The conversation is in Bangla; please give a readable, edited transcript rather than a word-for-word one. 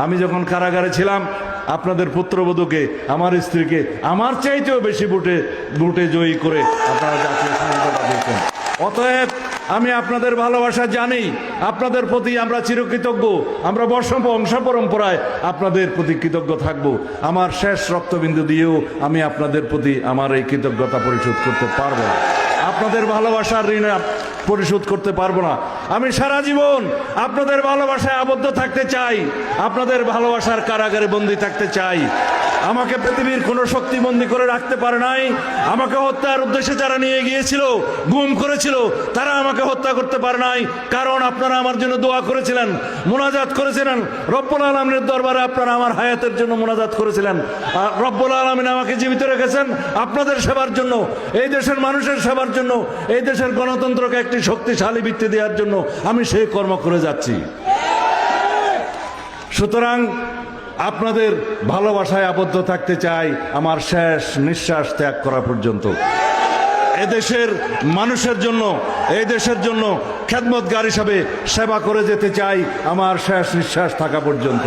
আমি যখন কারাগারে ছিলাম আপনাদের পুত্রবধূকে, আমার স্ত্রীকে আমার চাইতেও বেশি ভোটে জয়ী করে আপনারা জাতীয় সংসদে দিয়েছেন। অতএব আমি আপনাদের ভালোবাসা জানি, আপনাদের প্রতি আমরা চিরকৃতজ্ঞ। আমরা বংশ পরম্পরায় আপনাদের প্রতি কৃতজ্ঞ থাকব। আমার শেষ রক্তবিন্দু দিয়েও আমি আপনাদের প্রতি আমার এই কৃতজ্ঞতা পরিশোধ করতে পারবো না, আপনাদের ভালোবাসার ঋণ পরিশোধ করতে পারবো না। আমি সারা জীবন আপনাদের ভালোবাসায় আবদ্ধ থাকতে চাই, আপনাদের ভালোবাসার কারাগারে বন্দী থাকতে চাই। আমাকে পৃথিবীর কোনো শক্তি বন্দী করে রাখতে পারে নাই। আমাকে হত্যার উদ্দেশ্যে যারা নিয়ে গিয়েছিল, গুম করেছিল, তারা আমাকে হত্যা করতে পারে নাই। কারণ আপনারা আমার জন্য দোয়া করেছিলেন, মোনাজাত করেছিলেন রব্বুল আলামিনের দরবারে। আপনারা আমার হায়াতের জন্য মোনাজাত করেছিলেন। আর রব্বুল আলামিন আমাকে জীবিত রেখেছেন আপনাদের সেবার জন্য, এই দেশের মানুষের সেবার জন্য, এই দেশের গণতন্ত্রকে একটি শক্তিশালী ভিত্তি দেওয়ার জন্য আমি সেই কর্ম করে যাচ্ছি। সুতরাং আপনাদের ভালোবাসায় আবদ্ধ থাকতে চাই আমার শেষ নিঃশ্বাস ত্যাগ করা পর্যন্ত। এদেশের মানুষের জন্য, এই দেশের জন্য খেদমতগার হিসাবে সেবা করে যেতে চাই আমার শেষ নিঃশ্বাস থাকা পর্যন্ত।